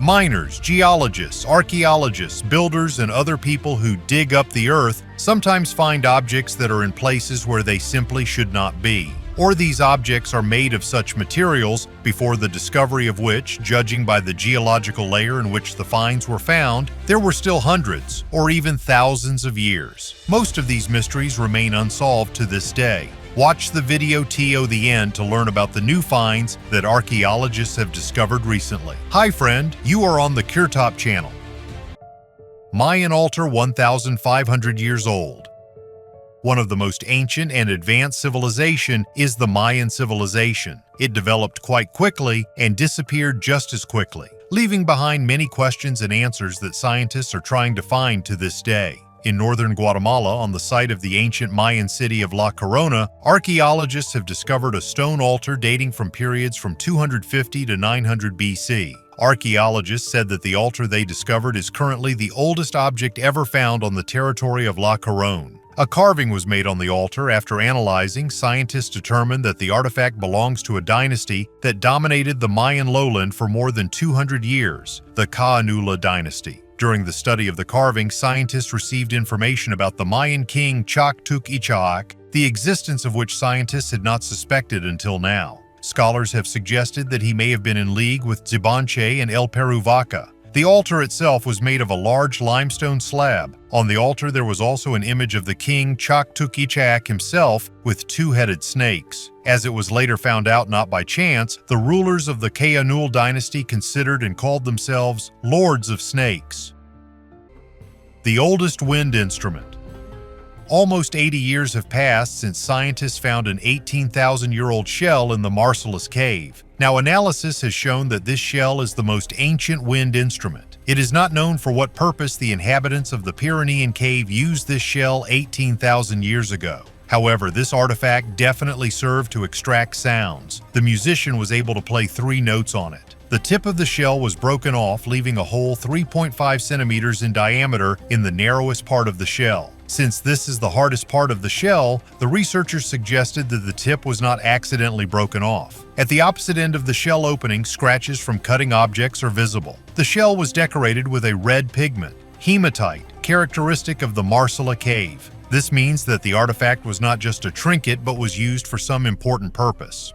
Miners, geologists, archaeologists, builders, and other people who dig up the earth sometimes find objects that are in places where they simply should not be. Or these objects are made of such materials before the discovery of which, judging by the geological layer in which the finds were found, there were still hundreds or even thousands of years. Most of these mysteries remain unsolved to this day. Watch the video to the end to learn about the new finds that archaeologists have discovered recently. Hi friend, you are on the KirTop channel. Mayan altar 1,500 years old. One of the most ancient and advanced civilization is the Mayan civilization. It developed quite quickly and disappeared just as quickly, leaving behind many questions and answers that scientists are trying to find to this day. In northern Guatemala, on the site of the ancient Mayan city of La Corona, archaeologists have discovered a stone altar dating from periods from 250 to 900 BC. Archaeologists said that the altar they discovered is currently the oldest object ever found on the territory of La Corona. A carving was made on the altar. After analyzing, scientists determined that the artifact belongs to a dynasty that dominated the Mayan lowland for more than 200 years, the Caanula dynasty. During the study of the carving, scientists received information about the Mayan king Chactuc, the existence of which scientists had not suspected until now. Scholars have suggested that he may have been in league with Tzibonche and El Peruvaca. The altar itself was made of a large limestone slab. On the altar there was also an image of the king Chactuc himself with two-headed snakes. As it was later found out not by chance, the rulers of the Caanul dynasty considered and called themselves Lords of Snakes. The oldest wind instrument. Almost 80 years have passed since scientists found an 18,000-year-old shell in the Marcellus Cave. Now, analysis has shown that this shell is the most ancient wind instrument. It is not known for what purpose the inhabitants of the Pyrenean cave used this shell 18,000 years ago. However, this artifact definitely served to extract sounds. The musician was able to play 3 notes on it. The tip of the shell was broken off, leaving a hole 3.5 centimeters in diameter in the narrowest part of the shell. Since this is the hardest part of the shell, the researchers suggested that the tip was not accidentally broken off. At the opposite end of the shell opening, scratches from cutting objects are visible. The shell was decorated with a red pigment, hematite, characteristic of the Marcellus Cave. This means that the artifact was not just a trinket but was used for some important purpose.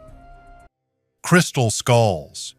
Crystal skulls.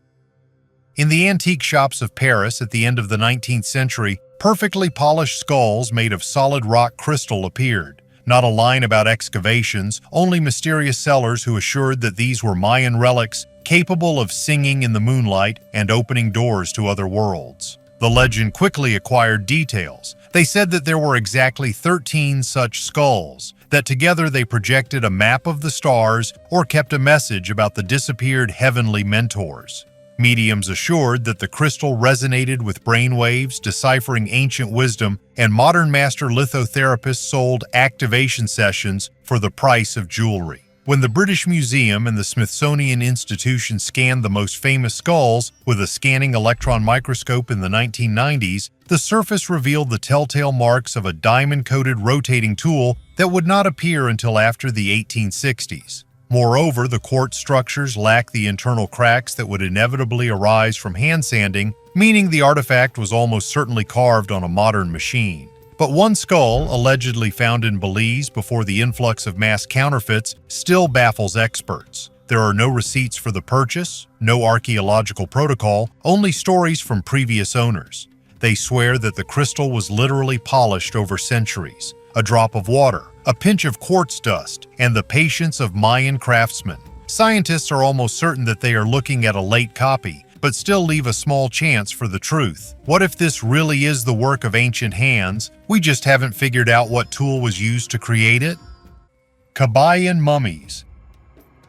In the antique shops of Paris at the end of the 19th century, perfectly polished skulls made of solid rock crystal appeared. Not a line about excavations, only mysterious sellers who assured that these were Mayan relics capable of singing in the moonlight and opening doors to other worlds. The legend quickly acquired details. They said that there were exactly 13 such skulls, that together they projected a map of the stars or kept a message about the disappeared heavenly mentors. Mediums assured that the crystal resonated with brainwaves, deciphering ancient wisdom, and modern master lithotherapists sold activation sessions for the price of jewelry. When the British Museum and the Smithsonian Institution scanned the most famous skulls with a scanning electron microscope in the 1990s, the surface revealed the telltale marks of a diamond-coated rotating tool that would not appear until after the 1860s. Moreover, the quartz structures lack the internal cracks that would inevitably arise from hand sanding, meaning the artifact was almost certainly carved on a modern machine. But one skull, allegedly found in Belize before the influx of mass counterfeits, still baffles experts. There are no receipts for the purchase, no archaeological protocol, only stories from previous owners. They swear that the crystal was literally polished over centuries. A drop of water, a pinch of quartz dust, and the patience of Mayan craftsmen. Scientists are almost certain that they are looking at a late copy, but still leave a small chance for the truth. What if this really is the work of ancient hands? We just haven't figured out what tool was used to create it? Kabayan mummies.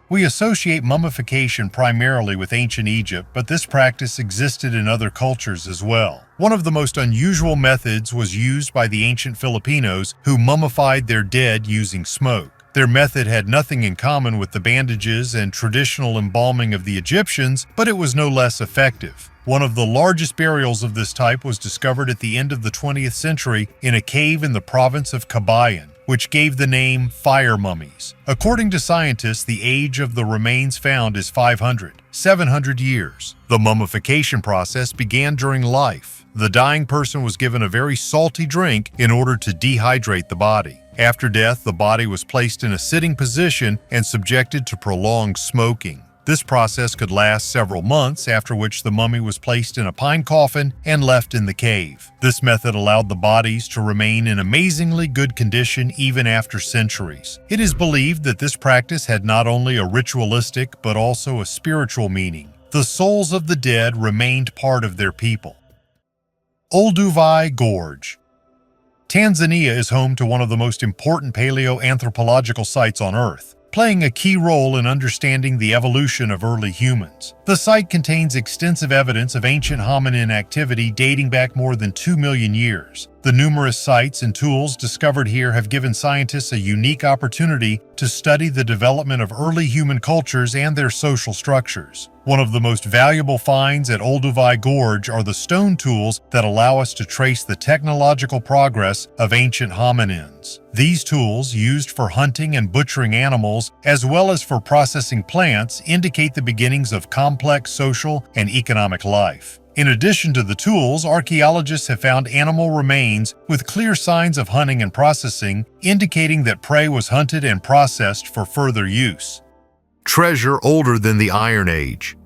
We associate mummification primarily with ancient Egypt, but this practice existed in other cultures as well. One of the most unusual methods was used by the ancient Filipinos, who mummified their dead using smoke. Their method had nothing in common with the bandages and traditional embalming of the Egyptians, but it was no less effective. One of the largest burials of this type was discovered at the end of the 20th century in a cave in the province of Cagayan, which gave the name fire mummies. According to scientists, the age of the remains found is 700 years. The mummification process began during life. The dying person was given a very salty drink in order to dehydrate the body. After death, the body was placed in a sitting position and subjected to prolonged smoking. This process could last several months, after which the mummy was placed in a pine coffin and left in the cave. This method allowed the bodies to remain in amazingly good condition even after centuries. It is believed that this practice had not only a ritualistic but also a spiritual meaning. The souls of the dead remained part of their people. Olduvai Gorge. Tanzania is home to one of the most important paleoanthropological sites on Earth, playing a key role in understanding the evolution of early humans. The site contains extensive evidence of ancient hominin activity dating back more than 2 million years. The numerous sites and tools discovered here have given scientists a unique opportunity to study the development of early human cultures and their social structures. One of the most valuable finds at Olduvai Gorge are the stone tools that allow us to trace the technological progress of ancient hominins. These tools, used for hunting and butchering animals, as well as for processing plants, indicate the beginnings of complex social and economic life. In addition to the tools, archaeologists have found animal remains with clear signs of hunting and processing, indicating that prey was hunted and processed for further use. Treasure older than the Iron Age.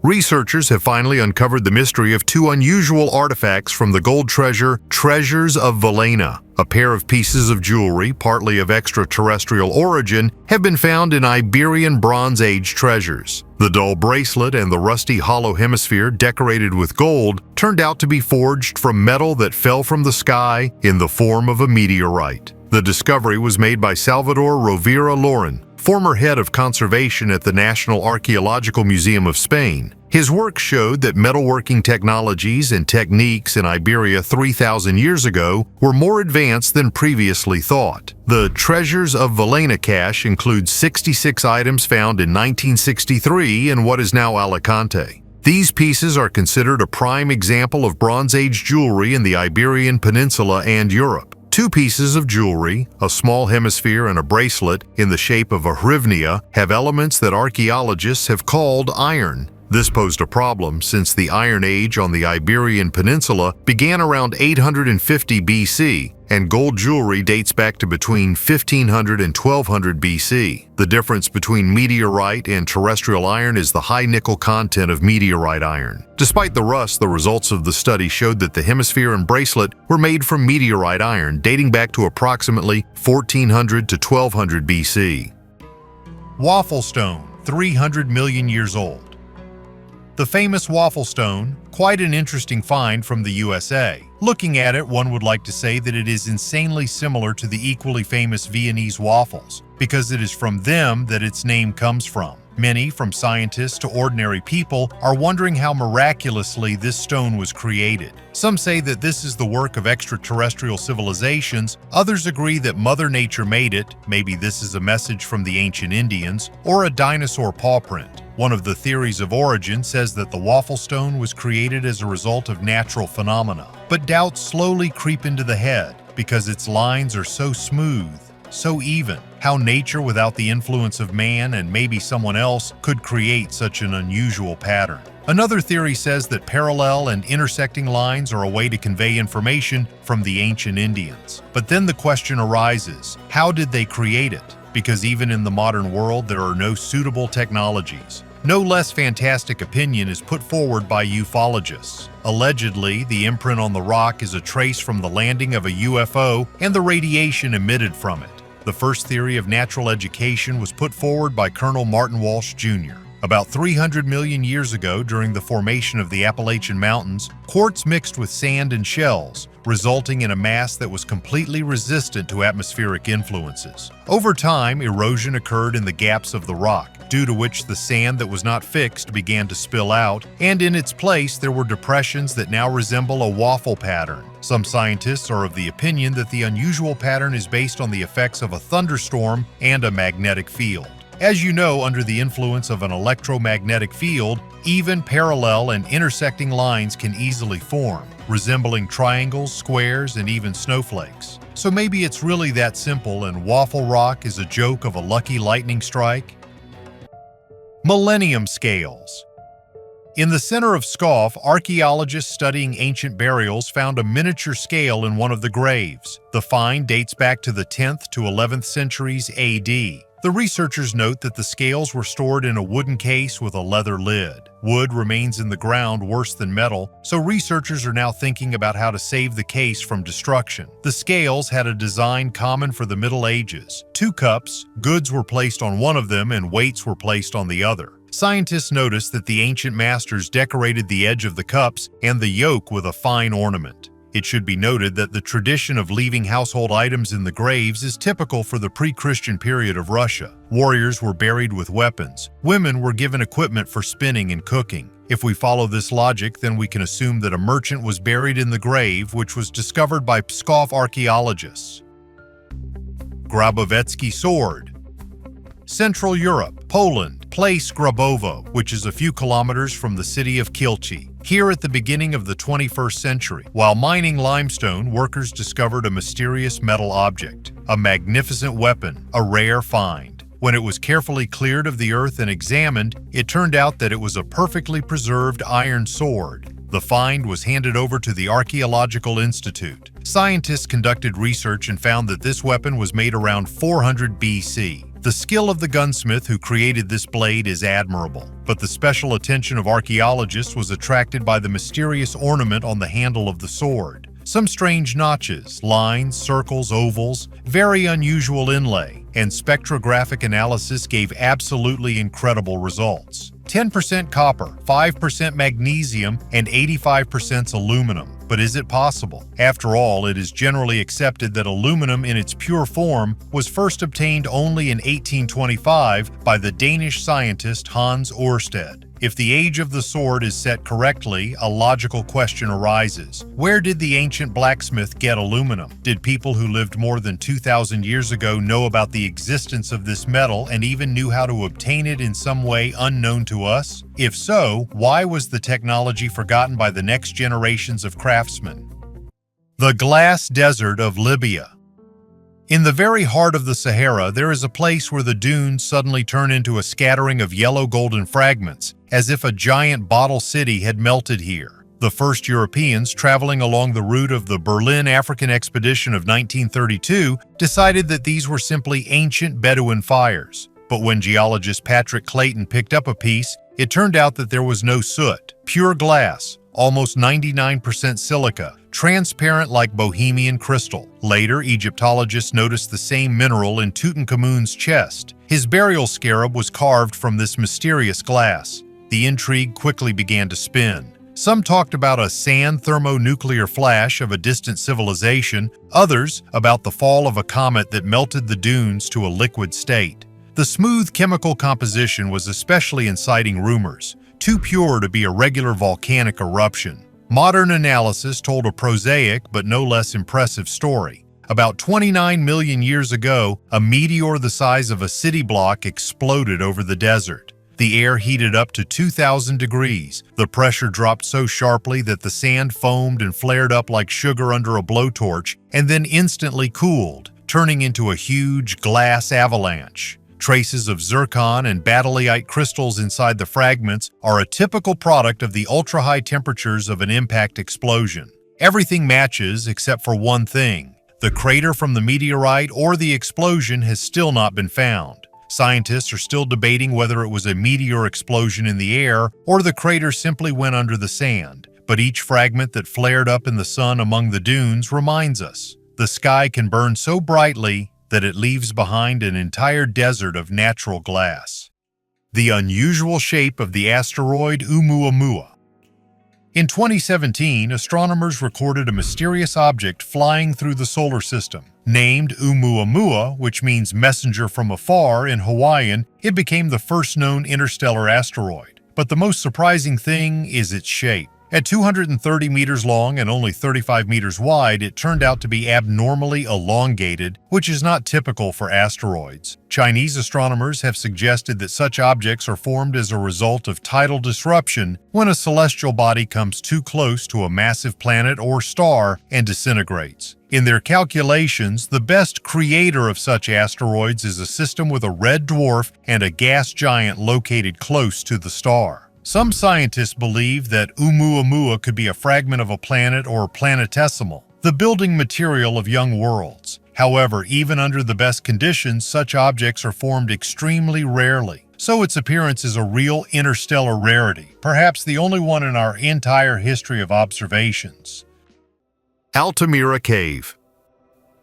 Researchers have finally uncovered the mystery of two unusual artifacts from the gold treasures of Villena. A pair of pieces of jewelry, partly of extraterrestrial origin, have been found in Iberian Bronze Age treasures. The dull bracelet and the rusty hollow hemisphere decorated with gold turned out to be forged from metal that fell from the sky in the form of a meteorite. The discovery was made by Salvador Rovira Loren, former head of conservation at the National Archaeological Museum of Spain. His work showed that metalworking technologies and techniques in Iberia 3,000 years ago were more advanced than previously thought. The Treasures of Villena cache includes 66 items found in 1963 in what is now Alicante. These pieces are considered a prime example of Bronze Age jewelry in the Iberian Peninsula and Europe. Two pieces of jewelry, a small hemisphere and a bracelet in the shape of a hrivnia, have elements that archaeologists have called iron. This posed a problem since the Iron Age on the Iberian Peninsula began around 850 BC, and gold jewelry dates back to between 1500 and 1200 BC. The difference between meteorite and terrestrial iron is the high nickel content of meteorite iron. Despite the rust, the results of the study showed that the hemisphere and bracelet were made from meteorite iron dating back to approximately 1400 to 1200 BC. Waffle stone, 300 million years old. The famous Waffle stone, quite an interesting find from the USA. Looking at it, one would like to say that it is insanely similar to the equally famous Viennese waffles, because it is from them that its name comes from. Many, from scientists to ordinary people, are wondering how miraculously this stone was created. Some say that this is the work of extraterrestrial civilizations, others agree that Mother Nature made it, maybe this is a message from the ancient Indians, or a dinosaur paw print. One of the theories of origin says that the waffle stone was created as a result of natural phenomena. But doubts slowly creep into the head because its lines are so smooth, so even. How nature, without the influence of man and maybe someone else, could create such an unusual pattern. Another theory says that parallel and intersecting lines are a way to convey information from the ancient Indians. But then the question arises, how did they create it? Because even in the modern world, there are no suitable technologies. No less fantastic opinion is put forward by ufologists. Allegedly, the imprint on the rock is a trace from the landing of a UFO and the radiation emitted from it. The first theory of natural education was put forward by Colonel Martin Walsh Jr. About 300 million years ago, during the formation of the Appalachian Mountains, quartz mixed with sand and shells, resulting in a mass that was completely resistant to atmospheric influences. Over time, erosion occurred in the gaps of the rock, due to which the sand that was not fixed began to spill out, and in its place there were depressions that now resemble a waffle pattern. Some scientists are of the opinion that the unusual pattern is based on the effects of a thunderstorm and a magnetic field. As you know, under the influence of an electromagnetic field, Even parallel and intersecting lines can easily form, resembling triangles, squares, and even snowflakes. So maybe it's really that simple and Waffle Rock is a joke of a lucky lightning strike? Millennium scales. In the center of Scoff, archaeologists studying ancient burials found a miniature scale in one of the graves. The find dates back to the 10th to 11th centuries AD. The researchers note that the scales were stored in a wooden case with a leather lid. Wood remains in the ground worse than metal, so researchers are now thinking about how to save the case from destruction. The scales had a design common for the Middle Ages. 2 cups, goods were placed on one of them and weights were placed on the other. Scientists noticed that the ancient masters decorated the edge of the cups and the yoke with a fine ornament. It should be noted that the tradition of leaving household items in the graves is typical for the pre-Christian period of Russia. Warriors were buried with weapons. Women were given equipment for spinning and cooking. If we follow this logic, then we can assume that a merchant was buried in the grave, which was discovered by Pskov archaeologists. Graubovetsky sword. Central Europe, Poland, place Graubovo, which is a few kilometers from the city of Kielce. Here at the beginning of the 21st century, while mining limestone, workers discovered a mysterious metal object, a magnificent weapon, a rare find. When it was carefully cleared of the earth and examined, it turned out that it was a perfectly preserved iron sword. The find was handed over to the Archaeological Institute. Scientists conducted research and found that this weapon was made around 400 BC. The skill of the gunsmith who created this blade is admirable, but the special attention of archaeologists was attracted by the mysterious ornament on the handle of the sword. Some strange notches, lines, circles, ovals, very unusual inlay, and spectrographic analysis gave absolutely incredible results. 10% copper, 5% magnesium, and 85% aluminum. But is it possible? After all, it is generally accepted that aluminum in its pure form was first obtained only in 1825 by the Danish scientist Hans Ørsted. If the age of the sword is set correctly, a logical question arises. Where did the ancient blacksmith get aluminum? Did people who lived more than 2,000 years ago know about the existence of this metal and even knew how to obtain it in some way unknown to us? If so, why was the technology forgotten by the next generations of craftsmen? The glass desert of Libya. In the very heart of the Sahara, there is a place where the dunes suddenly turn into a scattering of yellow-golden fragments, as if a giant bottle city had melted here. The first Europeans traveling along the route of the Berlin African expedition of 1932 decided that these were simply ancient Bedouin fires. But when geologist Patrick Clayton picked up a piece, it turned out that there was no soot, pure glass, almost 99% silica, transparent like Bohemian crystal. Later, Egyptologists noticed the same mineral in Tutankhamun's chest. His burial scarab was carved from this mysterious glass. The intrigue quickly began to spin. Some talked about a sand thermonuclear flash of a distant civilization, others about the fall of a comet that melted the dunes to a liquid state. The smooth chemical composition was especially inciting rumors, too pure to be a regular volcanic eruption. Modern analysis told a prosaic but no less impressive story. About 29 million years ago, a meteor the size of a city block exploded over the desert. The air heated up to 2,000 degrees. The pressure dropped so sharply that the sand foamed and flared up like sugar under a blowtorch, and then instantly cooled, turning into a huge glass avalanche. Traces of zircon and batyllite crystals inside the fragments are a typical product of the ultra-high temperatures of an impact explosion. Everything matches except for one thing. The crater from the meteorite or the explosion has still not been found. Scientists are still debating whether it was a meteor explosion in the air or the crater simply went under the sand. But each fragment that flared up in the sun among the dunes reminds us, the sky can burn so brightly that it leaves behind an entire desert of natural glass. The unusual shape of the asteroid Oumuamua. In 2017, astronomers recorded a mysterious object flying through the solar system. Named Oumuamua, which means messenger from afar in Hawaiian, it became the first known interstellar asteroid. But the most surprising thing is its shape. At 230 meters long and only 35 meters wide, it turned out to be abnormally elongated, which is not typical for asteroids. Chinese astronomers have suggested that such objects are formed as a result of tidal disruption when a celestial body comes too close to a massive planet or star and disintegrates. In their calculations, the best creator of such asteroids is a system with a red dwarf and a gas giant located close to the star. Some scientists believe that Oumuamua could be a fragment of a planet or planetesimal, the building material of young worlds. However, even under the best conditions, such objects are formed extremely rarely, so its appearance is a real interstellar rarity, perhaps the only one in our entire history of observations. Altamira Cave.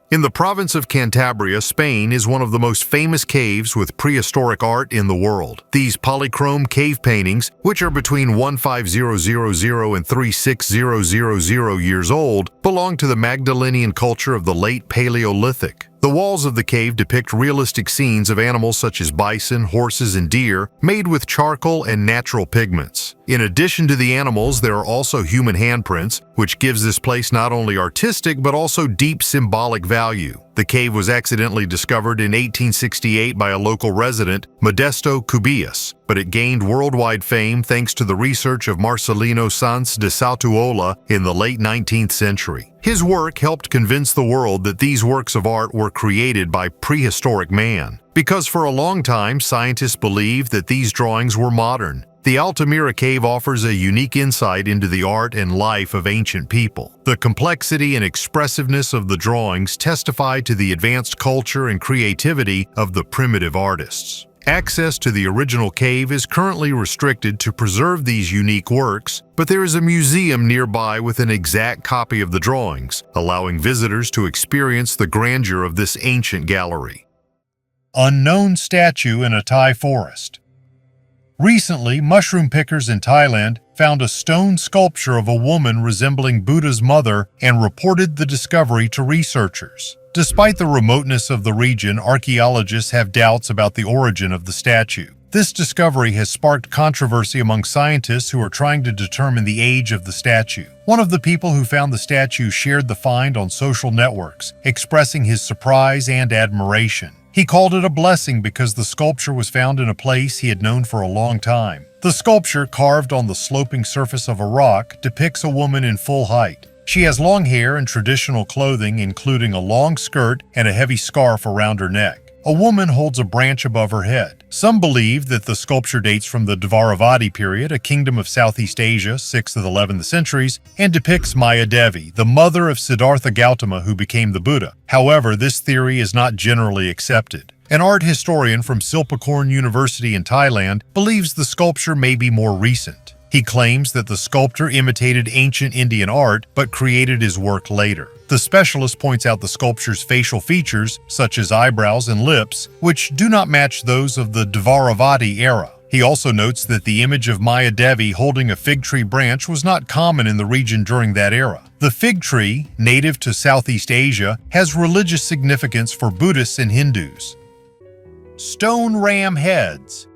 In the province of Cantabria, Spain, is one of the most famous caves with prehistoric art in the world. These polychrome cave paintings, which are between 15000 and 36000 years old, belong to the Magdalenian culture of the late Paleolithic. The walls of the cave depict realistic scenes of animals such as bison, horses, and deer, made with charcoal and natural pigments. In addition to the animals, there are also human handprints, which gives this place not only artistic but also deep symbolic value. The cave was accidentally discovered in 1868 by a local resident, Modesto Cubillas, but it gained worldwide fame thanks to the research of Marcelino Sanz de Sautuola in the late 19th century. His work helped convince the world that these works of art were created by prehistoric man, because for a long time scientists believed that these drawings were modern. The Altamira Cave offers a unique insight into the art and life of ancient people. The complexity and expressiveness of the drawings testify to the advanced culture and creativity of the primitive artists. Access to the original cave is currently restricted to preserve these unique works, but there is a museum nearby with an exact copy of the drawings, allowing visitors to experience the grandeur of this ancient gallery. Unknown statue in a Thai forest. Recently, mushroom pickers in Thailand found a stone sculpture of a woman resembling Buddha's mother and reported the discovery to researchers. Despite the remoteness of the region, archaeologists have doubts about the origin of the statue. This discovery has sparked controversy among scientists who are trying to determine the age of the statue. One of the people who found the statue shared the find on social networks, expressing his surprise and admiration. He called it a blessing because the sculpture was found in a place he had known for a long time. The sculpture, carved on the sloping surface of a rock, depicts a woman in full height. She has long hair and traditional clothing, including a long skirt and a heavy scarf around her neck. A woman holds a branch above her head. Some believe that the sculpture dates from the Dvaravati period, a kingdom of Southeast Asia, 6th and 11th centuries, and depicts Maya Devi, the mother of Siddhartha Gautama who became the Buddha. However, this theory is not generally accepted. An art historian from Silpakorn University in Thailand believes the sculpture may be more recent. He claims that the sculptor imitated ancient Indian art but created his work later. The specialist points out the sculpture's facial features, such as eyebrows and lips, which do not match those of the Dvaravati era. He also notes that the image of Maya Devi holding a fig tree branch was not common in the region during that era. The fig tree, native to Southeast Asia, has religious significance for Buddhists and Hindus. Stone ram heads.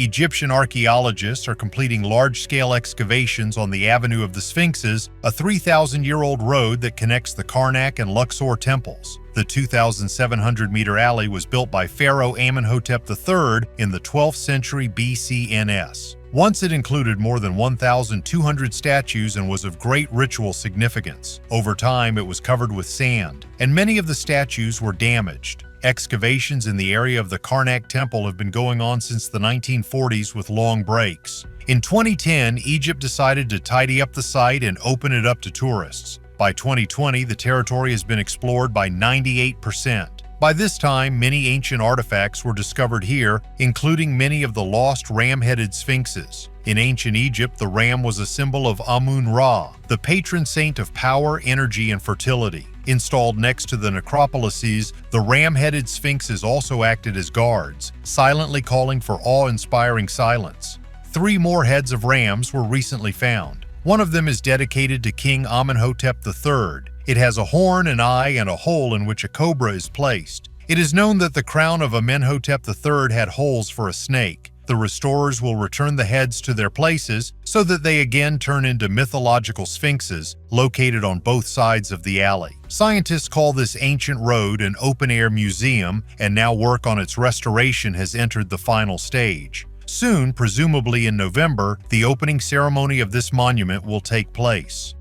Egyptian archaeologists are completing large-scale excavations on the Avenue of the Sphinxes, a 3,000-year-old road that connects the Karnak and Luxor temples. The 2,700-meter alley was built by Pharaoh Amenhotep III in the 12th century BC-NS. Once it included more than 1,200 statues and was of great ritual significance. Over time, it was covered with sand, and many of the statues were damaged. Excavations in the area of the Karnak Temple have been going on since the 1940s with long breaks. In 2010, Egypt decided to tidy up the site and open it up to tourists. By 2020, the territory has been explored by 98%. By this time, many ancient artifacts were discovered here, including many of the lost ram-headed sphinxes. In ancient Egypt, the ram was a symbol of Amun-Ra, the patron saint of power, energy, and fertility. Installed next to the necropolises, the ram-headed sphinxes also acted as guards, silently calling for awe-inspiring silence. 3 more heads of rams were recently found. One of them is dedicated to King Amenhotep III. It has a horn, an eye, and a hole in which a cobra is placed. It is known that the crown of Amenhotep III had holes for a snake. the restorers will return the heads to their places so that they again turn into mythological sphinxes located on both sides of the alley. Scientists call this ancient road an open-air museum, and now work on its restoration has entered the final stage. Soon, presumably in November, the opening ceremony of this monument will take place.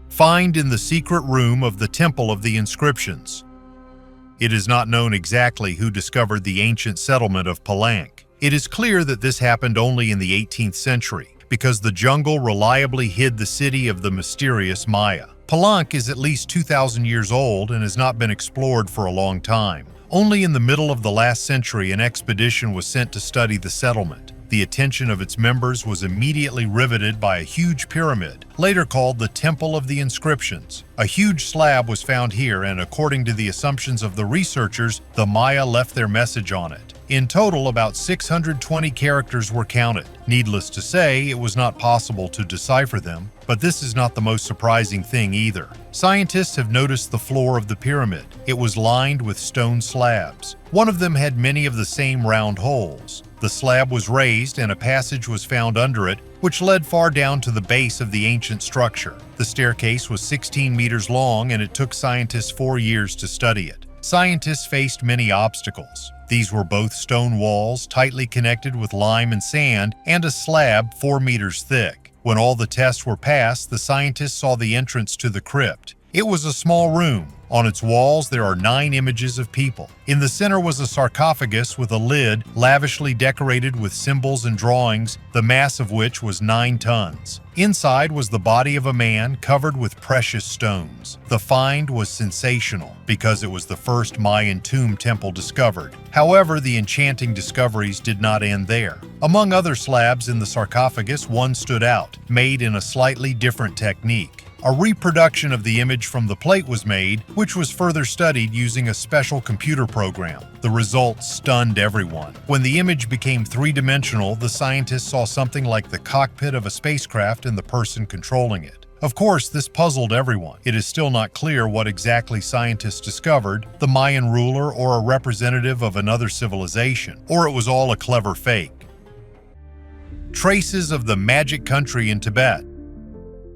Find in the secret room of the Temple of the Inscriptions. It is not known exactly who discovered the ancient settlement of Palenque. It is clear that this happened only in the 18th century, because the jungle reliably hid the city of the mysterious Maya. Palenque is at least 2,000 years old and has not been explored for a long time. Only in the middle of the last century an expedition was sent to study the settlement. The attention of its members was immediately riveted by a huge pyramid, later called the Temple of the Inscriptions. A huge slab was found here, and according to the assumptions of the researchers, the Maya left their message on it. In total, about 620 characters were counted. Needless to say, it was not possible to decipher them, but this is not the most surprising thing either. Scientists have noticed the floor of the pyramid. It was lined with stone slabs. One of them had many of the same round holes. The slab was raised and a passage was found under it, which led far down to the base of the ancient structure. The staircase was 16 meters long, and it took scientists 4 years to study it. Scientists faced many obstacles. These were both stone walls tightly connected with lime and sand, and a slab 4 meters thick. When all the tests were passed, the scientists saw the entrance to the crypt. It was a small room. On its walls there are 9 images of people. In the center was a sarcophagus with a lid lavishly decorated with symbols and drawings, the mass of which was 9 tons. Inside was the body of a man covered with precious stones. The find was sensational because it was the first Mayan tomb temple discovered. However, the enchanting discoveries did not end there. Among other slabs in the sarcophagus, one stood out, made in a slightly different technique. A reproduction of the image from the plate was made, which was further studied using a special computer program. The results stunned everyone. When the image became three-dimensional, the scientists saw something like the cockpit of a spacecraft and the person controlling it. Of course, this puzzled everyone. It is still not clear what exactly scientists discovered, the Mayan ruler or a representative of another civilization, or it was all a clever fake. Traces of the magic country in Tibet.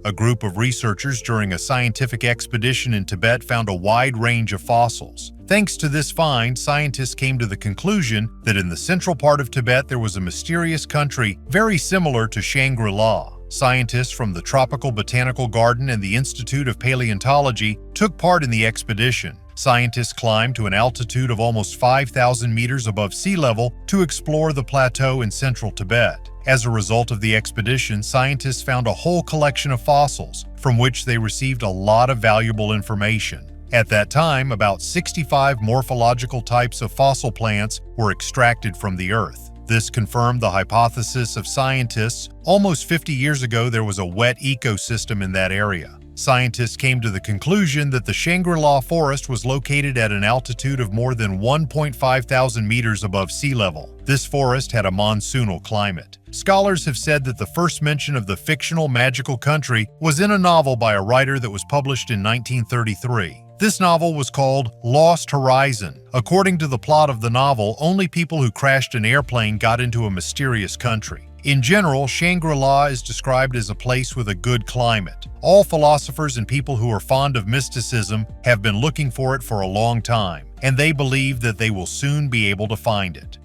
A group of researchers during a scientific expedition in Tibet found a wide range of fossils. Thanks to this find, scientists came to the conclusion that in the central part of Tibet there was a mysterious country very similar to Shangri-La. Scientists from the Tropical Botanical Garden and the Institute of Paleontology took part in the expedition. Scientists climbed to an altitude of almost 5,000 meters above sea level to explore the plateau in central Tibet. As a result of the expedition, scientists found a whole collection of fossils, from which they received a lot of valuable information. At that time, about 65 morphological types of fossil plants were extracted from the earth. This confirmed the hypothesis of scientists. Almost 50 years ago, there was a wet ecosystem in that area. Scientists came to the conclusion that the Shangri-La forest was located at an altitude of more than 1.5 thousand meters above sea level. This forest had a monsoonal climate. Scholars have said that the first mention of the fictional magical country was in a novel by a writer that was published in 1933. This novel was called Lost Horizon. According to the plot of the novel, only people who crashed an airplane got into a mysterious country. In general, Shangri-La is described as a place with a good climate. All philosophers and people who are fond of mysticism have been looking for it for a long time, and they believe that they will soon be able to find it.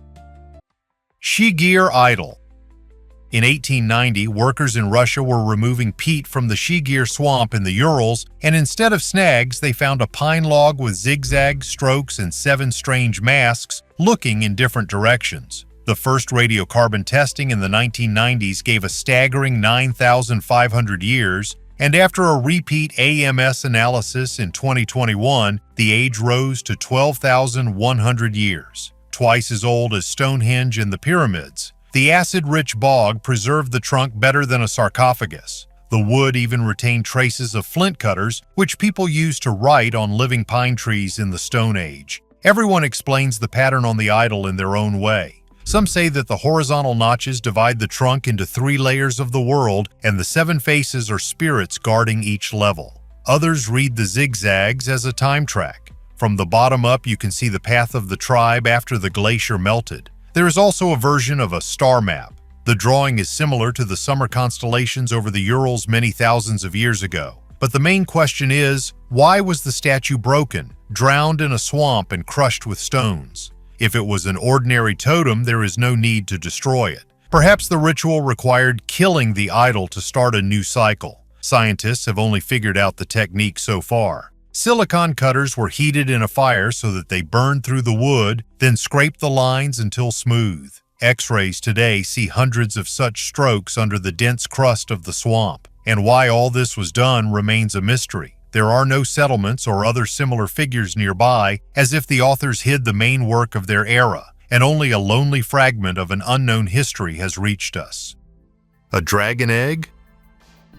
Shigir idol. In 1890, workers in Russia were removing peat from the Shigir swamp in the Urals, and instead of snags, they found a pine log with zigzag strokes and 7 strange masks looking in different directions. The first radiocarbon testing in the 1990s gave a staggering 9,500 years, and after a repeat AMS analysis in 2021, the age rose to 12,100 years, twice as old as Stonehenge and the pyramids. The acid-rich bog preserved the trunk better than a sarcophagus. The wood even retained traces of flint cutters, which people used to write on living pine trees in the Stone Age. Everyone explains the pattern on the idol in their own way. Some say that the horizontal notches divide the trunk into 3 layers of the world, and the 7 faces are spirits guarding each level. Others read the zigzags as a time track. From the bottom up, you can see the path of the tribe after the glacier melted. There is also a version of a star map. The drawing is similar to the summer constellations over the Urals many thousands of years ago. But the main question is, why was the statue broken, drowned in a swamp and crushed with stones? If it was an ordinary totem, there is no need to destroy it. Perhaps the ritual required killing the idol to start a new cycle. Scientists have only figured out the technique so far. Silicon cutters were heated in a fire so that they burned through the wood, then scraped the lines until smooth. X-rays today see hundreds of such strokes under the dense crust of the swamp, and why all this was done remains a mystery. There are no settlements or other similar figures nearby, as if the authors hid the main work of their era, and only a lonely fragment of an unknown history has reached us. A dragon egg?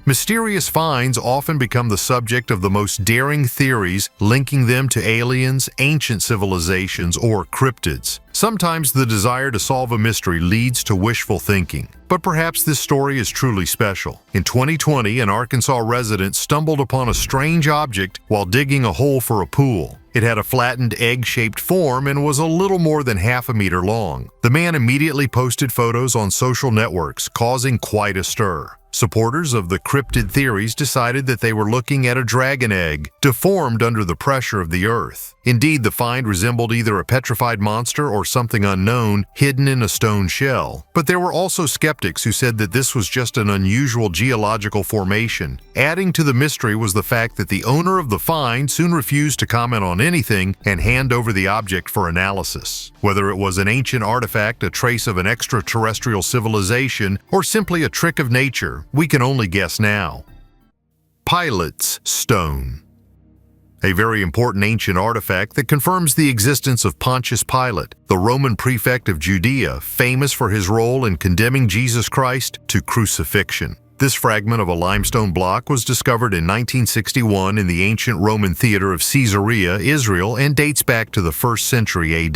Mysterious finds often become the subject of the most daring theories, linking them to aliens, ancient civilizations, or cryptids. Sometimes the desire to solve a mystery leads to wishful thinking, but perhaps this story is truly special. In 2020, an Arkansas resident stumbled upon a strange object while digging a hole for a pool. It had a flattened egg-shaped form and was a little more than half a meter long. The man immediately posted photos on social networks, causing quite a stir. Supporters of the cryptid theories decided that they were looking at a dragon egg, deformed under the pressure of the earth. Indeed, the find resembled either a petrified monster or something unknown, hidden in a stone shell. But there were also skeptics who said that this was just an unusual geological formation. Adding to the mystery was the fact that the owner of the find soon refused to comment on anything and hand over the object for analysis. Whether it was an ancient artifact, a trace of an extraterrestrial civilization, or simply a trick of nature, we can only guess now. Pilate's stone. A very important ancient artifact that confirms the existence of Pontius Pilate, the Roman prefect of Judea, famous for his role in condemning Jesus Christ to crucifixion. This fragment of a limestone block was discovered in 1961 in the ancient Roman theater of Caesarea, Israel, and dates back to the 1st century AD.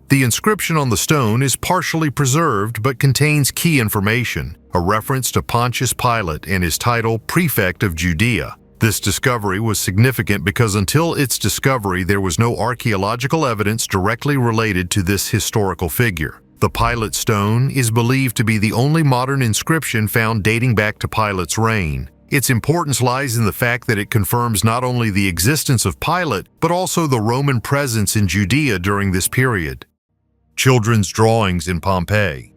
The inscription on the stone is partially preserved but contains key information, a reference to Pontius Pilate and his title Prefect of Judea. This discovery was significant because until its discovery there was no archaeological evidence directly related to this historical figure. The Pilate stone is believed to be the only modern inscription found dating back to Pilate's reign. Its importance lies in the fact that it confirms not only the existence of Pilate, but also the Roman presence in Judea during this period. Children's drawings in Pompeii.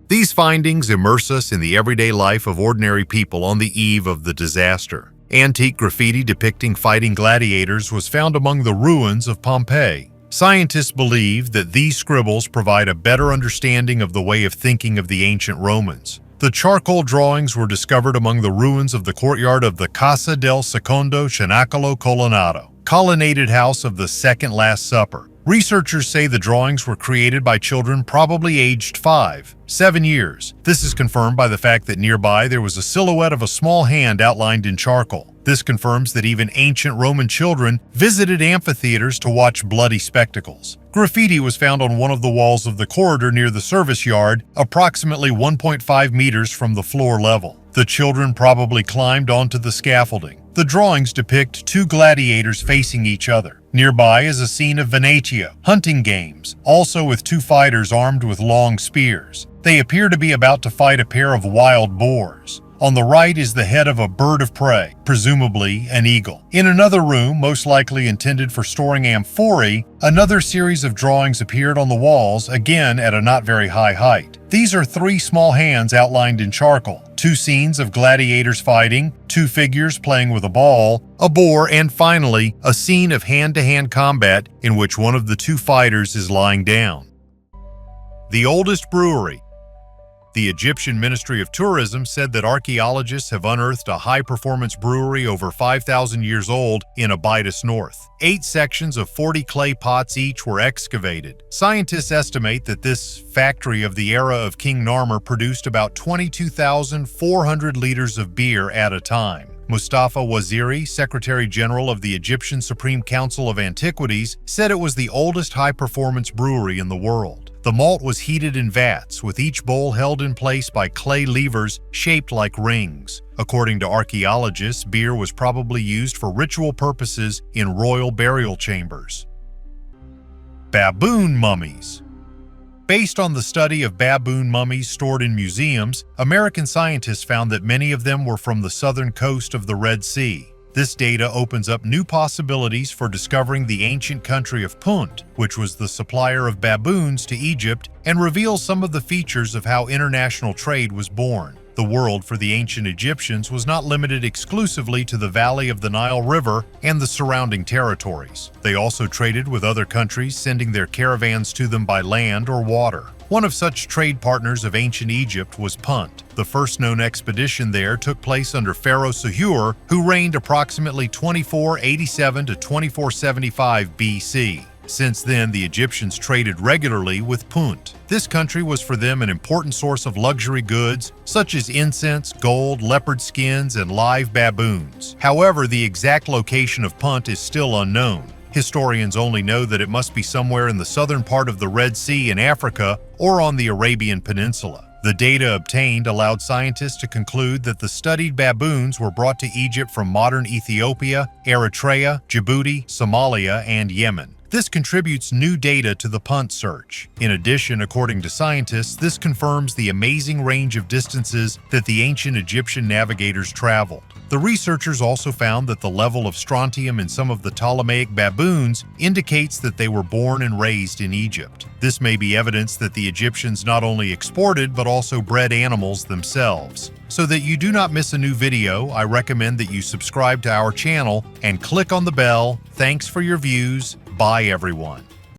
These findings immerse us in the everyday life of ordinary people on the eve of the disaster. Antique graffiti depicting fighting gladiators was found among the ruins of Pompeii. Scientists believe that these scribbles provide a better understanding of the way of thinking of the ancient Romans. The charcoal drawings were discovered among the ruins of the courtyard of the Casa del Secondo Cenacolo Colonnado, colonnaded house of the Second Last Supper. Researchers say the drawings were created by children probably aged 5-7 years. This is confirmed by the fact that nearby there was a silhouette of a small hand outlined in charcoal. This confirms that even ancient Roman children visited amphitheaters to watch bloody spectacles. Graffiti was found on one of the walls of the corridor near the service yard, approximately 1.5 meters from the floor level. The children probably climbed onto the scaffolding. The drawings depict two gladiators facing each other. Nearby is a scene of Venatio, hunting games, also with two fighters armed with long spears. They appear to be about to fight a pair of wild boars. On the right is the head of a bird of prey, presumably an eagle. In another room, most likely intended for storing amphorae, another series of drawings appeared on the walls, again at a not very high height. These are three small hands outlined in charcoal, two scenes of gladiators fighting, two figures playing with a ball, a boar, and finally, a scene of hand-to-hand combat in which one of the two fighters is lying down. The oldest brewery. The Egyptian Ministry of Tourism said that archaeologists have unearthed a high-performance brewery over 5,000 years old in Abydos North. 8 sections of 40 clay pots each were excavated. Scientists estimate that this factory of the era of King Narmer produced about 22,400 liters of beer at a time. Mustafa Waziri, Secretary General of the Egyptian Supreme Council of Antiquities, said it was the oldest high-performance brewery in the world. The malt was heated in vats, with each bowl held in place by clay levers shaped like rings. According to archaeologists, beer was probably used for ritual purposes in royal burial chambers. Baboon mummies. Based on the study of baboon mummies stored in museums, American scientists found that many of them were from the southern coast of the Red Sea. This data opens up new possibilities for discovering the ancient country of Punt, which was the supplier of baboons to Egypt, and reveals some of the features of how international trade was born. The world for the ancient Egyptians was not limited exclusively to the valley of the Nile River and the surrounding territories. They also traded with other countries, sending their caravans to them by land or water. One of such trade partners of ancient Egypt was Punt. The first known expedition there took place under Pharaoh Shigir, who reigned approximately 2487 to 2475 BC. Since then, the Egyptians traded regularly with Punt. This country was for them an important source of luxury goods, such as incense, gold, leopard skins, and live baboons. However, the exact location of Punt is still unknown. Historians only know that it must be somewhere in the southern part of the Red Sea in Africa or on the Arabian Peninsula. The data obtained allowed scientists to conclude that the studied baboons were brought to Egypt from modern Ethiopia, Eritrea, Djibouti, Somalia, and Yemen. This contributes new data to the Punt search. In addition, according to scientists, this confirms the amazing range of distances that the ancient Egyptian navigators traveled. The researchers also found that the level of strontium in some of the Ptolemaic baboons indicates that they were born and raised in Egypt. This may be evidence that the Egyptians not only exported but also bred animals themselves. So that you do not miss a new video, I recommend that you subscribe to our channel and click on the bell. Thanks for your views. Bye everyone.